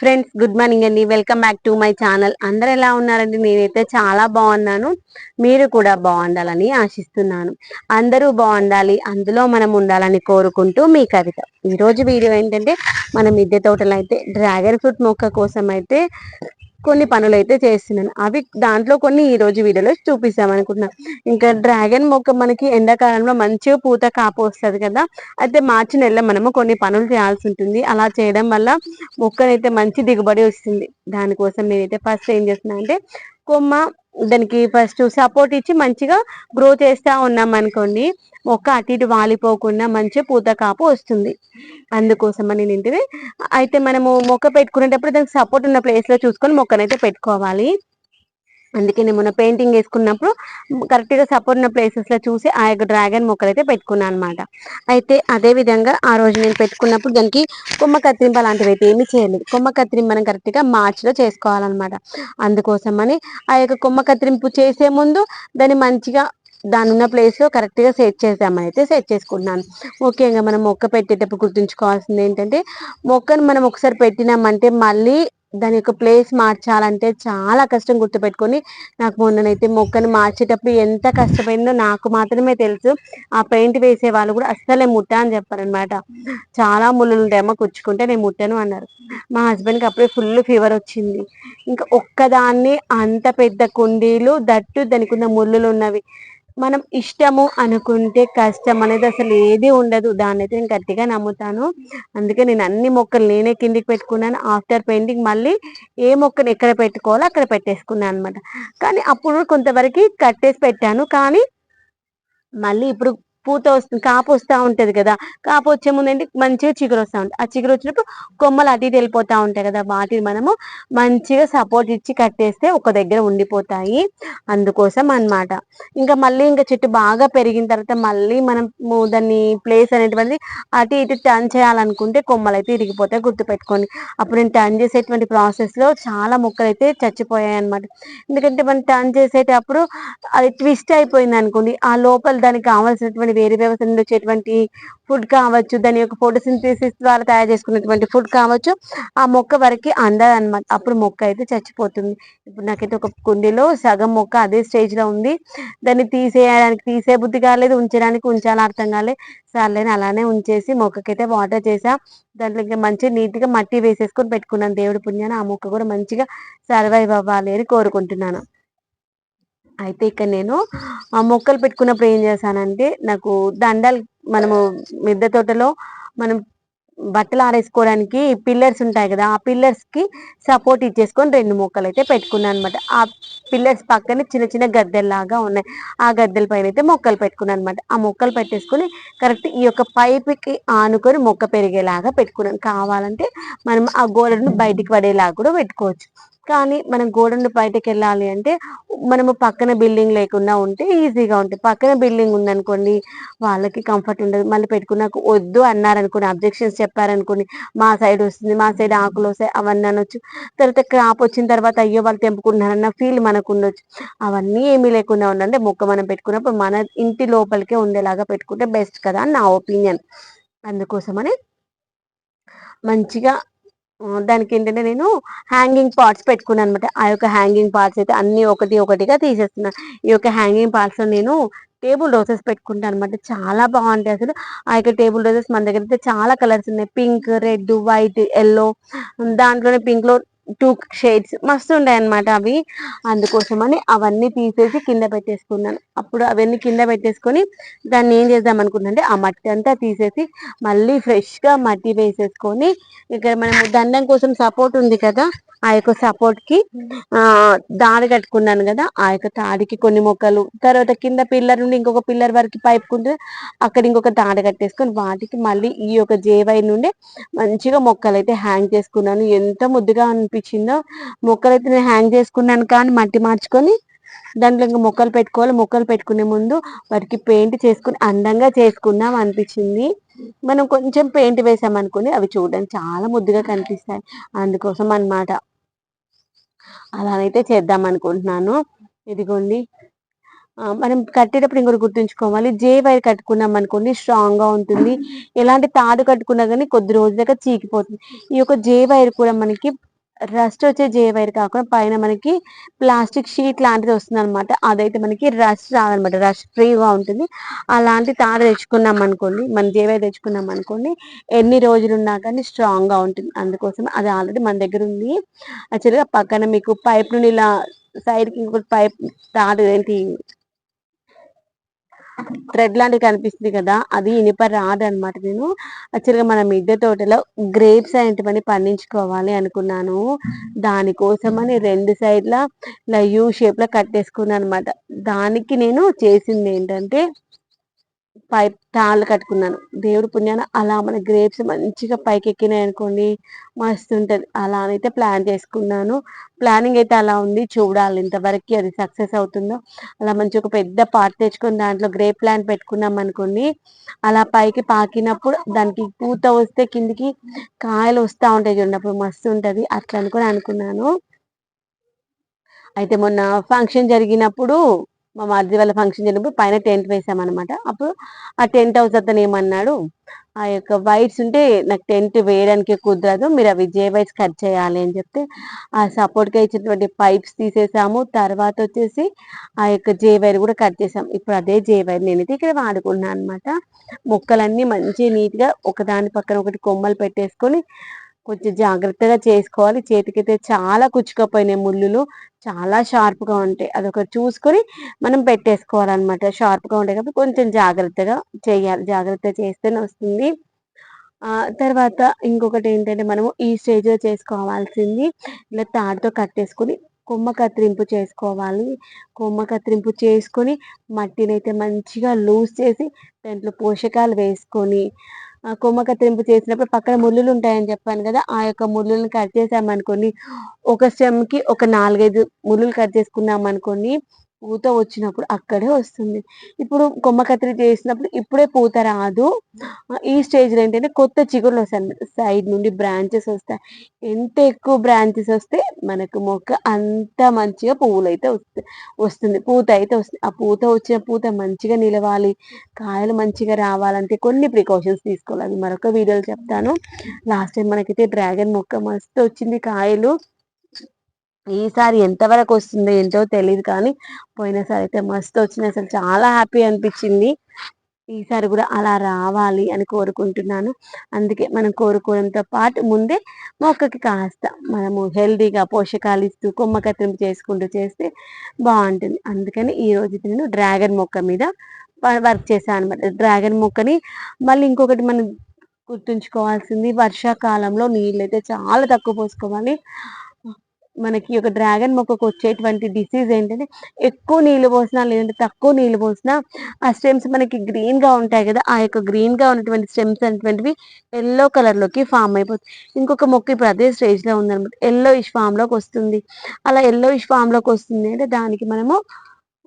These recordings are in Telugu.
ఫ్రెండ్స్, గుడ్ మార్నింగ్ అండి. Welcome back to my channel. అందరు ఎలా ఉన్నారండి? నేనైతే చాలా బాగున్నాను. మీరు కూడా బాగుండాలని ఆశిస్తున్నాను. అందరూ బాగుండాలి, అందులో మనం ఉండాలని కోరుకుంటూ మీ కవిత. ఈరోజు వీడియో ఏంటంటే, మన మిద్దె తోటలో అయితే డ్రాగన్ ఫ్రూట్ మొక్క కోసం అయితే కొన్ని పనులు అయితే చేస్తున్నాను. అవి దాంట్లో కొన్ని ఈ రోజు వీడియోలో చూపిస్తామనుకుంటున్నాను. ఇంకా డ్రాగన్ మొక్క మనకి ఎండాకాలంలో మంచిగా పూత కాపు వస్తుంది కదా. అయితే మార్చి నెలలో మనము కొన్ని పనులు చేయాల్సి ఉంటుంది. అలా చేయడం వల్ల మొక్కనైతే మంచి దిగుబడి వస్తుంది. దానికోసం నేనైతే ఫస్ట్ ఏం చేస్తున్నా అంటే, కొమ్మ దానికి ఫస్ట్ సపోర్ట్ ఇచ్చి మంచిగా గ్రో చేస్తా ఉన్నాం అనుకోండి, మొక్క అటు ఇటు వాలిపోకుండా మంచి పూత కాపు వస్తుంది. అందుకోసం అని ఏంటిది, అయితే మనము మొక్క పెట్టుకునేటప్పుడు దానికి సపోర్ట్ ఉన్న ప్లేస్ లో చూసుకొని మొక్కనైతే పెట్టుకోవాలి. అందుకే నేను మొన్న పెయింటింగ్ వేసుకున్నప్పుడు కరెక్ట్ గా సపోర్ట్ ఉన్న ప్లేసెస్ లో చూసి ఆ యొక్క డ్రాగన్ మొక్కలు అయితే పెట్టుకున్నాను అనమాట. అయితే అదే విధంగా ఆ రోజు నేను పెట్టుకున్నప్పుడు దానికి కొమ్మ కత్తిరింపు అలాంటివి అయితే ఏమి చేయలేదు. కొమ్మ కత్తిరింపు మనం కరెక్ట్ గా మార్చ్ లో చేసుకోవాలన్నమాట. అందుకోసం అని ఆ యొక్క కొమ్మ కత్తిరింపు చేసే ముందు దాన్ని మంచిగా దాని ఉన్న ప్లేస్ లో కరెక్ట్ గా సెట్ చేద్దామని అయితే సెట్ చేసుకుంటున్నాను. ముఖ్యంగా మనం మొక్క పెట్టేటప్పుడు గుర్తుంచుకోవాల్సింది ఏంటంటే, మొక్కను మనం ఒకసారి పెట్టినామంటే మళ్ళీ దాని యొక్క ప్లేస్ మార్చాలంటే చాలా కష్టం. గుర్తుపెట్టుకొని, నాకు మొన్ననైతే మొక్కను మార్చేటప్పుడు ఎంత కష్టమైందో నాకు మాత్రమే తెలుసు. ఆ పెయింట్ వేసే వాళ్ళు కూడా అస్సలే ముట్ట అని చెప్పారనమాట. చాలా ముళ్ళులు ఉంటాయమ్మా, కుచ్చుకుంటే నేను ముట్టను అన్నారు. మా హస్బెండ్కి అప్పుడే ఫుల్ ఫీవర్ వచ్చింది. ఇంకా ఒక్కదాన్ని అంత పెద్ద కుండీలు దట్టు దానికి ఉన్న ముళ్ళులు ఉన్నవి. మనం ఇష్టము అనుకుంటే కష్టం అనేది అసలు ఏది ఉండదు. దాన్ని అయితే నేను గట్టిగా నమ్ముతాను. అందుకే నేను అన్ని మొక్కలు నేనే కిందికి పెట్టుకున్నాను. ఆఫ్టర్ పెయింటింగ్ మళ్ళీ ఏ మొక్కను ఎక్కడ పెట్టుకోవాలో అక్కడ పెట్టేసుకున్నాను అనమాట. కానీ అప్పుడు కొంతవరకు కట్టేసి పెట్టాను. కానీ మళ్ళీ ఇప్పుడు పూత వస్తుంది, కాపు వస్తూ ఉంటది కదా. కాపు వచ్చే ముందు ఏంటి, మంచిగా చిగురు వస్తూ ఉంటుంది. ఆ చిగురు వచ్చినప్పుడు కొమ్మలు అటు ఇటు వెళ్ళిపోతూ ఉంటాయి కదా, వాటిని మనము మంచిగా సపోర్ట్ ఇచ్చి కట్టేస్తే ఒక దగ్గర ఉండిపోతాయి. అందుకోసం అన్నమాట. ఇంకా మళ్ళీ ఇంకా చెట్టు బాగా పెరిగిన తర్వాత మళ్ళీ మనం దాన్ని ప్లేస్ అనేటువంటిది అటు ఇటు టర్న్ చేయాలనుకుంటే కొమ్మలు అయితే ఇరిగిపోతాయి. గుర్తుపెట్టుకోండి. అప్పుడు నేను టర్న్ చేసేటువంటి ప్రాసెస్ లో చాలా మొక్కలు అయితే చచ్చిపోయాయి అనమాట. ఎందుకంటే మనం టర్న్ చేసేటప్పుడు అది ట్విస్ట్ అయిపోయింది అనుకోండి, ఆ లోపల దానికి కావాల్సినటువంటి వేరే వ్యవస్థ నుండి వచ్చేటువంటి ఫుడ్ కావచ్చు, దాని యొక్క ఫోటోసింథసిస్ ద్వారా తయారు చేసుకున్నటువంటి ఫుడ్ కావచ్చు, ఆ మొక్క వరకు అందదు అనమాట. అప్పుడు మొక్క అయితే చచ్చిపోతుంది. ఇప్పుడు నాకైతే ఒక కుండీలో సగం మొక్క అదే స్టేజ్ లో ఉంది. దాన్ని తీసే బుద్ధి కాలేదు, ఉంచడానికి ఉంచాలో అర్థం కాలేదు. సర్లేని అలానే ఉంచేసి మొక్కకైతే వాటర్ చేసా. దాంట్లో ఇంకా మంచిగా నీట్ గా మట్టి వేసేసుకొని పెట్టుకున్నాను. దేవుడి పుణ్యాన ఆ మొక్క కూడా మంచిగా సర్వైవ్ అవ్వాలి అని కోరుకుంటున్నాను. అయితే ఇక్కడ నేను ఆ మొక్కలు పెట్టుకున్నప్పుడు ఏం చేశానంటే, నాకు దండలు, మనము మిద్దె తోటలో మనం బట్టలు ఆరేసుకోవడానికి పిల్లర్స్ ఉంటాయి కదా, ఆ పిల్లర్స్ కి సపోర్ట్ ఇచ్చేసుకొని రెండు మొక్కలు అయితే పెట్టుకున్నాను అనమాట. ఆ పిల్లర్స్ పక్కన చిన్న చిన్న గద్దెల్లాగా ఉన్నాయి. ఆ గద్దెల పైన అయితే మొక్కలు పెట్టుకున్నాను అనమాట. ఆ మొక్కలు పెట్టేసుకొని కరెక్ట్ ఈ యొక్క పైపుకి ఆనుకొని మొక్క పెరిగేలాగా పెట్టుకున్నాను. కావాలంటే మనం ఆ గోడను బయటికి పడేలాగా కూడా పెట్టుకోవచ్చు. కానీ మనం గోడను బయటకు వెళ్ళాలి అంటే మనము పక్కన బిల్డింగ్ లేకుండా ఉంటే ఈజీగా ఉంటుంది. పక్కన బిల్డింగ్ ఉందనుకోండి, వాళ్ళకి కంఫర్ట్ ఉండదు. మళ్ళీ పెట్టుకున్నాక వద్దు అన్నారనుకోండి, అబ్జెక్షన్స్ చెప్పారనుకోండి, మా సైడ్ వస్తుంది, మా సైడ్ ఆకులు వస్తాయి, అవన్నీ అనొచ్చు. తర్వాత క్రాప్ వచ్చిన తర్వాత అయ్యో వాళ్ళు తెంపుకుంటున్నారన్న ఫీల్ మనకు ఉండొచ్చు. అవన్నీ ఏమీ లేకుండా ఉండాలంటే మొక్క మనం పెట్టుకున్నప్పుడు మన ఇంటి లోపలికే ఉండేలాగా పెట్టుకుంటే బెస్ట్ కదా అని నా ఒపీనియన్. అందుకోసమని మంచిగా దానికి ఏంటంటే నేను హ్యాంగింగ్ పార్ట్స్ పెట్టుకున్నాను అనమాట. ఆ యొక్క హ్యాంగింగ్ పార్ట్స్ అయితే అన్ని ఒకటి ఒకటిగా తీసేస్తున్నాను. ఈ యొక్క హ్యాంగింగ్ పార్ట్స్ లో నేను టేబుల్ రోజెస్ పెట్టుకుంటాను అనమాట. చాలా బాగుంటాయి అసలు. ఆ యొక్క టేబుల్ రోజెస్ మన దగ్గర అయితే చాలా కలర్స్ ఉన్నాయి, పింక్, రెడ్, వైట్, ఎల్లో. దాంట్లోనే పింక్ లో 2 షేడ్స్ మస్తు ఉంటాయి అనమాట అవి. అందుకోసమని అవన్నీ తీసేసి కింద పెట్టేసుకున్నాను. అప్పుడు అవన్నీ కింద పెట్టేసుకొని దాన్ని ఏం చేద్దాం అనుకున్నానంటే, ఆ మట్టి అంతా తీసేసి మళ్ళీ ఫ్రెష్ గా మట్టి వేసేసుకొని, ఇక్కడ మనము దండం కోసం సపోర్ట్ ఉంది కదా, ఆ యొక్క సపోర్ట్ కి తాడు కట్టుకున్నాను కదా, ఆ యొక్క తాడికి కొన్ని మొక్కలు, తర్వాత కింద పిల్లర్ నుండి ఇంకొక పిల్లర్ వరకు పైపుకుంటే అక్కడ ఇంకొక తాడు కట్టేసుకొని వాటికి మళ్ళీ ఈ యొక్క జేవై నుండి మంచిగా మొక్కలు అయితే హ్యాంగ్ చేసుకున్నాను. ఎంత ముద్దుగా అనిపించిందో. మొక్కలైతే నేను హ్యాంగ్ చేసుకున్నాను కానీ మట్టి మార్చుకొని దాంట్లో ఇంకా మొక్కలు పెట్టుకోవాలి. మొక్కలు పెట్టుకునే ముందు వాటికి పెయింట్ చేసుకుని అందంగా చేసుకుందాం అనిపించింది. మనం కొంచెం పెయింట్ వేసామనుకోండి, అవి చూడడానికి చాలా ముద్దుగా కనిపిస్తాయి. అందుకోసం అన్నమాట అలానైతే చేద్దాం అనుకుంటున్నాను. ఇదిగోండి, మనం కట్టేటప్పుడు ఇంకోటి గుర్తుంచుకోవాలి, జే వైర్ కట్టుకున్నాం అనుకోండి స్ట్రాంగ్ గా ఉంటుంది. ఎలాంటి తాడు కట్టుకున్నా కానీ కొద్ది రోజులుగా చీకిపోతుంది. ఈ యొక్క జే వైర్ కూడా మనకి రస్ట్ వచ్చే జే వైర్ కాకుండా పైన మనకి ప్లాస్టిక్ షీట్ లాంటిది వస్తుంది అనమాట. అదైతే మనకి రస్ట్ రాదనమాట, రస్ట్ ఫ్రీగా ఉంటుంది. అలాంటి తాడు తెచ్చుకున్నాం అనుకోండి, మన జే వైర్ తెచ్చుకున్నాం అనుకోండి, ఎన్ని రోజులు ఉన్నా కానీ స్ట్రాంగ్ గా ఉంటుంది. అందుకోసం అది ఆల్రెడీ మన దగ్గర ఉంది. యాక్చువల్గా పక్కన మీకు పైప్ నుండి ఇలా సైడ్ కి ఇంకొక పైప్ తాడు ఏంటి థ్రెడ్ లాంటిది కనిపిస్తుంది కదా, అది ఇనుప రాదనమాట. నేను యాక్చువల్గా మన మిద్దె తోటలో గ్రేప్స్ అనేటివన్నీ పండించుకోవాలి అనుకున్నాను. దానికోసమని రెండు సైడ్ల ఇలా యూ షేప్ లో కట్టేసుకున్నాను అనమాట. దానికి నేను చేసింది ఏంటంటే పైప్ తాళ్ళు కట్టుకున్నాను. దేవుడి పుణ్యాన అలా మన గ్రేప్స్ మంచిగా పైకి ఎక్కినాయి అనుకోండి, మస్తు ఉంటది. అలా అయితే ప్లాన్ చేసుకున్నాను. ప్లానింగ్ అయితే అలా ఉంది, చూడాలి ఇంతవరకు అది సక్సెస్ అవుతుందో. అలా మంచి ఒక పెద్ద పాట్ తెచ్చుకొని దాంట్లో గ్రేప్ ప్లాంట్ పెట్టుకున్నాం అనుకోండి, అలా పైకి పాకినప్పుడు దానికి పూత వస్తే కిందికి కాయలు వస్తా ఉంటాయి చూడండి, అప్పుడు మస్తు ఉంటది. అట్లా అనుకున్నాను. అయితే మొన్న ఫంక్షన్ జరిగినప్పుడు, మా మరిది వాళ్ళ ఫంక్షన్ జరిగినప్పుడు పైన టెంట్ వేసామన్నమాట. అప్పుడు ఆ టెంట్ హౌస్ అతను ఏమన్నాడు, ఆ యొక్క వైర్స్ ఉంటే నాకు టెంట్ వేయడానికి కుదరదు, మీరు అవి జే వైర్స్ కట్ చేయాలి అని చెప్తే ఆ సపోర్ట్ గా ఇచ్చినటువంటి పైప్స్ తీసేసాము. తర్వాత వచ్చేసి ఆ యొక్క జే వైర్ కూడా కట్ చేసాం. ఇప్పుడు అదే జే వైర్ నేనైతే ఇక్కడ వాడుకున్నాను అనమాట. మొక్కలన్నీ మంచి నీట్ గా ఒకదాని పక్కన ఒకటి కొమ్మలు పెట్టేసుకొని కొంచెం జాగ్రత్తగా చేసుకోవాలి. చేతికైతే చాలా కుచ్చుకపోయినాయి ముళ్ళులు, చాలా షార్ప్ గా ఉంటాయి. అదొకటి చూసుకొని మనం పెట్టేసుకోవాలన్నమాట. షార్ప్ గా ఉంటాయి కాబట్టి కొంచెం జాగ్రత్తగా చేయాలి, జాగ్రత్త చేస్తేనే వస్తుంది. ఆ తర్వాత ఇంకొకటి ఏంటంటే, మనము ఈ స్టేజ్ లో చేసుకోవాల్సింది ఇలా తాడుతో కట్టేసుకొని కొమ్మ కత్తిరింపు చేసుకోవాలి. కొమ్మ కత్తిరింపు చేసుకొని మట్టిని అయితే మంచిగా లూజ్ చేసి దాంట్లో పోషకాలు వేసుకొని, కొమ్మ కత్తిరింపు చేసినప్పుడు పక్కన ముళ్ళులు ఉంటాయని చెప్పాను కదా, ఆ యొక్క ముళ్ళులను కట్ చేసామనుకోండి, ఒక స్టెమ్ కి ఒక 4, 5 ముళ్ళులు కట్ చేసుకున్నాం అనుకోండి, పూత వచ్చినప్పుడు అక్కడే వస్తుంది. ఇప్పుడు కొమ్మ కత్తిరి చేసినప్పుడు ఇప్పుడే పూత రాదు. ఈ స్టేజ్ లో ఏంటంటే కొత్త చిగుర్లు వస్తాయి అన్నమాట. సైడ్ నుండి బ్రాంచెస్ వస్తాయి. ఎంత ఎక్కువ బ్రాంచెస్ వస్తే మనకు మొక్క అంత మంచిగా పువ్వులు అయితే వస్తుంది, పూత అయితే వస్తుంది. ఆ పూత వచ్చిన పూత మంచిగా నిలవాలి, కాయలు మంచిగా రావాలంటే కొన్ని ప్రికాషన్స్ తీసుకోవాలి. అది మరొక వీడియోలో చెప్తాను. లాస్ట్ టైం మనకైతే డ్రాగన్ మొక్క మస్తు వచ్చింది కాయలు. ఈసారి ఎంతవరకు వస్తుందో ఏంటో తెలియదు, కానీ పోయినసారి అయితే మస్తు వచ్చింది. అసలు చాలా హ్యాపీ అనిపించింది. ఈసారి కూడా అలా రావాలి అని కోరుకుంటున్నాను. అందుకే మనం కోరుకోవడంతో పాటు ముందే మొక్కకి కాస్త మనము హెల్దీగా పోషకాలు ఇస్తూ కొమ్మ కత్తిరింపు చేసుకుంటూ చేస్తే బాగుంటుంది. అందుకని ఈ రోజు నేను డ్రాగన్ మొక్క మీద వర్క్ చేశాను అనమాట. డ్రాగన్ మొక్కని మళ్ళీ ఇంకొకటి మనం గుర్తుంచుకోవాల్సింది, వర్షాకాలంలో నీళ్ళు అయితే చాలా తక్కువ పోసుకోవాలి. మనకి ఒక డ్రాగన్ మొక్కకు వచ్చేటువంటి డిసీజ్ ఏంటంటే, ఎక్కువ నీళ్ళు పోసినా లేదంటే తక్కువ నీళ్ళు పోసినా ఆ స్టెమ్స్ మనకి గ్రీన్ గా ఉంటాయి కదా, ఆ యొక్క గ్రీన్ గా ఉన్నటువంటి స్టెమ్స్ అనేటువంటివి ఎల్లో కలర్ లోకి ఫామ్ అయిపోతుంది. ఇంకొక మొక్క ఇప్పుడు అదే స్టేజ్ లో ఉందన్నమాట, ఎల్లో ఇష్ ఫామ్ లోకి వస్తుంది. అలా ఎల్లో ఇష్ ఫామ్ లోకి వస్తుంది అంటే దానికి మనము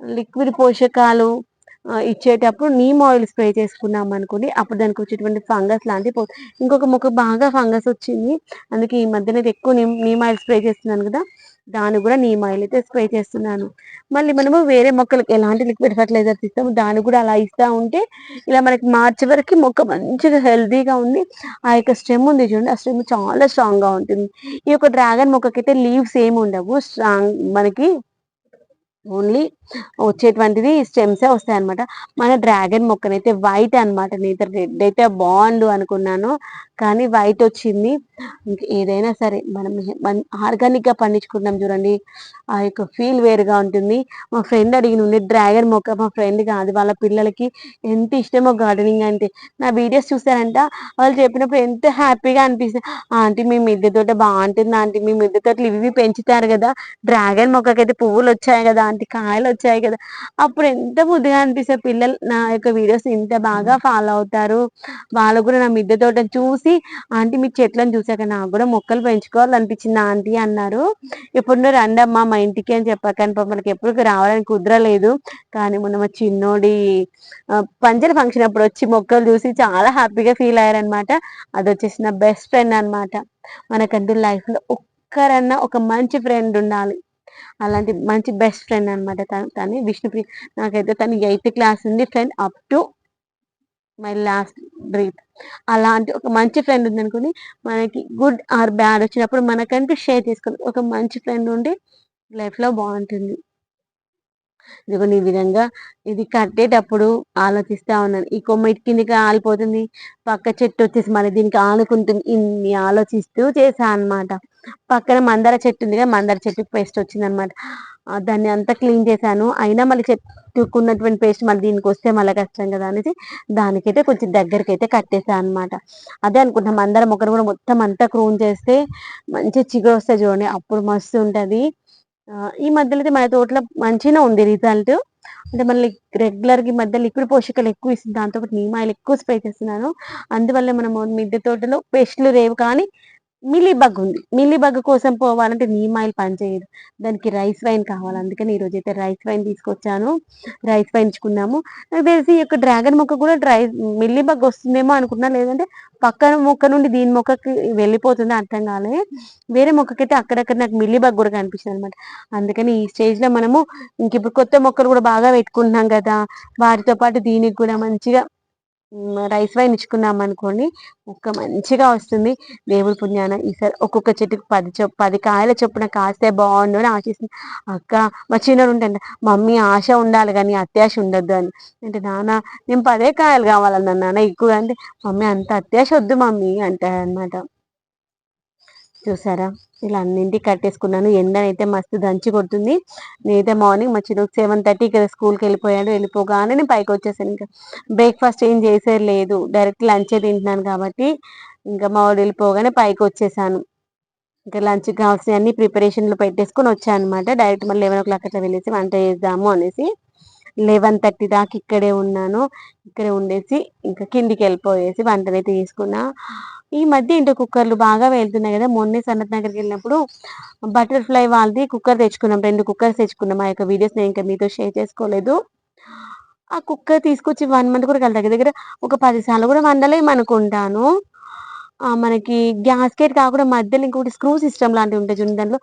లిక్విడ్ పోషకాలు ఇచ్చేటప్పుడు నీమ్ ఆయిల్ స్ప్రే చేసుకున్నాం అనుకోండి, అప్పుడు దానికి వచ్చేటువంటి ఫంగస్ లాంటివి పోతుంది. ఇంకొక మొక్క బాగా ఫంగస్ వచ్చింది, అందుకే ఈ మధ్యన అయితే ఎక్కువ నీమ్ ఆయిల్ స్ప్రే చేస్తున్నాను కదా, దానికి కూడా నీమ్ ఆయిల్ అయితే స్ప్రే చేస్తున్నాను. మళ్ళీ మనము వేరే మొక్కలకు ఎలాంటి లిక్విడ్ ఫర్టిలైజర్స్ ఇస్తాము, దాన్ని కూడా అలా ఇస్తా ఉంటే ఇలా మనకి మార్చి వరకు మొక్క మంచిగా హెల్తీగా ఉంది. ఆ యొక్క స్టెమ్ ఉంది చూడండి, ఆ స్టెమ్ చాలా స్ట్రాంగ్ గా ఉంటుంది. ఈ యొక్క డ్రాగన్ మొక్కకైతే లీవ్స్ ఏమి ఉండవు, స్ట్రాంగ్ మనకి ఓన్లీ వచ్చేటువంటిది స్టెమ్సే వస్తాయి అనమాట. మన డ్రాగన్ మొక్కనైతే వైట్ అనమాట, నేనైతే రెడ్ అయితే బాగుండు అనుకున్నాను, కానీ వైట్ వచ్చింది. ఇంకా ఏదైనా సరే మనం ఆర్గానిక్ గా పండించుకుంటాం చూడండి, ఆ యొక్క ఫీల్ వేరుగా ఉంటుంది. మా ఫ్రెండ్ అడిగిన డ్రాగన్ మొక్క, మా ఫ్రెండ్ కాదు వాళ్ళ పిల్లలకి ఎంత ఇష్టమో గార్డెనింగ్ అంటే. నా వీడియోస్ చూసారంట, వాళ్ళు చెప్పినప్పుడు ఎంత హ్యాపీగా అనిపిస్తుంది. ఆంటీ మీ మిద్దె తోట బాగుంటుంది ఆంటీ, మీ మిద్దె తోటలు ఇవి పెంచుతారు కదా, డ్రాగన్ మొక్కకైతే పువ్వులు వచ్చాయి కదా ఆంటీ, కాయలు వచ్చాయి కదా, అప్పుడు ఎంత ముద్దుగా అనిపిస్తే. పిల్లలు నా యొక్క వీడియోస్ ఇంత బాగా ఫాలో అవుతారు. వాళ్ళు కూడా నా మిద్దె తోటను చూసి, ఆంటీ మీ చెట్లను చూసాక నాకు కూడా మొక్కలు పెంచుకోవాలనిపించింది ఆంటీ అన్నారు. ఎప్పుడు రండమ్మా మా ఇంటికి అని చెప్పాక, కానీ మనకి ఎప్పుడు రావడానికి కుదరలేదు. కానీ మొన్న మా చిన్నోడి పంచర్ ఫంక్షన్ అప్పుడు వచ్చి మొక్కలు చూసి చాలా హ్యాపీగా ఫీల్ అయ్యారనమాట. అది వచ్చేసి నా బెస్ట్ ఫ్రెండ్ అనమాట. మనకంటూ లైఫ్ లో ఒక్కరన్నా ఒక మంచి ఫ్రెండ్ ఉండాలి, అలాంటి మంచి బెస్ట్ ఫ్రెండ్ అనమాట. తను విష్ణుప్రియ. నాకైతే తను 8th క్లాస్ నుండి friend up to my last breath. అలాంటి ఒక మంచి ఫ్రెండ్ ఉందనుకోండి, మనకి గుడ్ ఆర్ బ్యాడ్ వచ్చినప్పుడు మనకంటూ షేర్ చేసుకొని ఒక మంచి ఫ్రెండ్ ఉంటే లైఫ్‌లో బావుంటుంది. ఇదిగోండి ఈ విధంగా ఇది కట్టేటప్పుడు ఆలోచిస్తా ఉన్నాను. ఈ కొమ్మ ఇటు కిందకి ఆలిపోతుంది. పక్క చెట్టొచ్చేసి మళ్ళీ దీనికి ఆనుకుంటుంది. ఇన్ని ఆలోచిస్తూ చేశా అనమాట. పక్కన మందార చెట్టు ఉంది కదా! మందార చెట్టుకి పేస్ట్ వచ్చిందనమాట. దాన్ని అంతా క్లీన్ చేశాను. అయినా మళ్ళీ చెట్టుకున్నటువంటి పేస్ట్ మళ్ళీ దీనికొస్తే మళ్ళా కష్టం కదా! అనేసి దానికైతే కొంచెం దగ్గరకైతే కట్టేసా అనమాట. అదే అనుకుంటున్నా మందార మొక్కను కూడా మొత్తం అంతా ప్రూన్ చేస్తే మంచి చిగురొస్తాయి చూడండి. అప్పుడు మస్తుంటది. ఈ మధ్యలో అయితే మన తోటలో మంచిగానే ఉంది రిజల్ట్. అంటే మళ్ళీ రెగ్యులర్‌గా ఈ మధ్య లిక్విడ్ పోషకాలు ఎక్కువ ఇస్తుంది. దాంతో పాటు నీమ్ ఆయిల్ ఎక్కువ స్ప్రే చేస్తున్నాను. అందువల్ల మనము మిద్దె తోటలో పెస్ట్‌లు లేవు కానీ మిల్లీ బగ్ ఉంది. మిల్లీ బగ్ కోసం పోవాలంటే నీమ్ ఆయిల్ పనిచేయదు. దానికి రైస్ వైన్ కావాలి. అందుకని ఈరోజైతే రైస్ వైన్ తీసుకొచ్చాను. రైస్ వైన్ ఇచ్చుకున్నాము. నాకు తెలిసి ఈ యొక్క డ్రాగన్ మొక్క కూడా మిల్లీ బగ్ వస్తుందేమో అనుకున్నా. లేదంటే పక్కన మొక్క నుండి దీని మొక్కకి వెళ్ళిపోతుందో అర్థం కాలే. వేరే మొక్కకైతే అక్కడక్కడ నాకు మిల్లీ బగ్ కూడా కనిపించిందనమాట. అందుకని ఈ స్టేజ్‌లో మనము ఇంకిప్పుడు కొత్త మొక్కలు కూడా బాగా పెట్టుకుంటున్నాం కదా! వాటితో పాటు దీనికి కూడా మంచిగా రైస్ వైన్ ఇచ్చుకున్నామనుకోండి మొక్క మంచిగా వస్తుంది. దేవుడి పుణ్యాన ఈసారి ఒక్కొక్క చెట్టుకి 10 కాయల చొప్పున కాస్తే బావుండు అని ఆశిస్తున్నా. అక్క మా చిన్నోడుంటంట, "మమ్మీ ఆశ ఉండాలి గానీ అత్యాశ ఉండొద్దు" అని. అంటే, "నాన్న నేను 10 కాయలు కావాలన్నాను నాన్న ఎక్కువ" అంటే, "మమ్మీ అంత అత్యాశ వద్దు మమ్మీ" అంటాడనమాట. చూసారా? ఇలా అన్నింటికి కట్టేసుకున్నాను. ఎండనైతే మస్తు దంచి కొడుతుంది. నేనైతే మార్నింగ్ మా చిన్నోడు 7:30కి కదా స్కూల్‌కెళ్ళిపోయాడు. వెళ్ళిపోగానే నేను పైకొచ్చేసానింక. బ్రేక్‌ఫాస్ట్ ఏం చేసేది లేదు. డైరెక్ట్ లంచే తింటున్నాను కాబట్టి, ఇంకా మా వాడు వెళ్ళిపోగానే పైకొచ్చేసాను. ఇంకా లంచ్‌కి కావాల్సినయన్నీ ప్రిపరేషన్‌లో పెట్టేసుకొని వచ్చా అనమాట. డైరెక్ట్ మళ్ళీ 11:00 అట్లా వెళ్ళేసి వంట చేద్దాము అనేసి. 11:30 దాకా ఇక్కడే ఉన్నాను. ఇక్కడే ఉండేసి ఇంకా కిందికెళ్ళిపోయేసి వంటనైతే చేసుకున్నా. ఈ మధ్య ఏంటో కుక్కర్‌లు బాగా వెళ్తున్నాయి గదా! మొన్నే సనత్ నగర్‌కెళ్ళినప్పుడు బటర్‌ఫ్లై వాళ్ళది కుక్కర్ తెచ్చుకున్నాం. 2 కుక్కర్స్ తెచ్చుకున్నాం. ఆ యొక్క వీడియోస్ నేను ఇంకా మీతో షేర్ చేసుకోలేదు. ఆ కుక్కర్ తీసుకొచ్చి 1 మంత్ కూడా కాలేదు. దగ్గర దగ్గర ఒక 10 సార్లు కూడా వండలేమనుకుంటాను. మనకి గ్యాస్కెట్ కాకుండా మధ్యలో ఇంకోటి స్క్రూ సిస్టమ్ లాంటివి ఉంటాయి చూడండి. దాంట్లో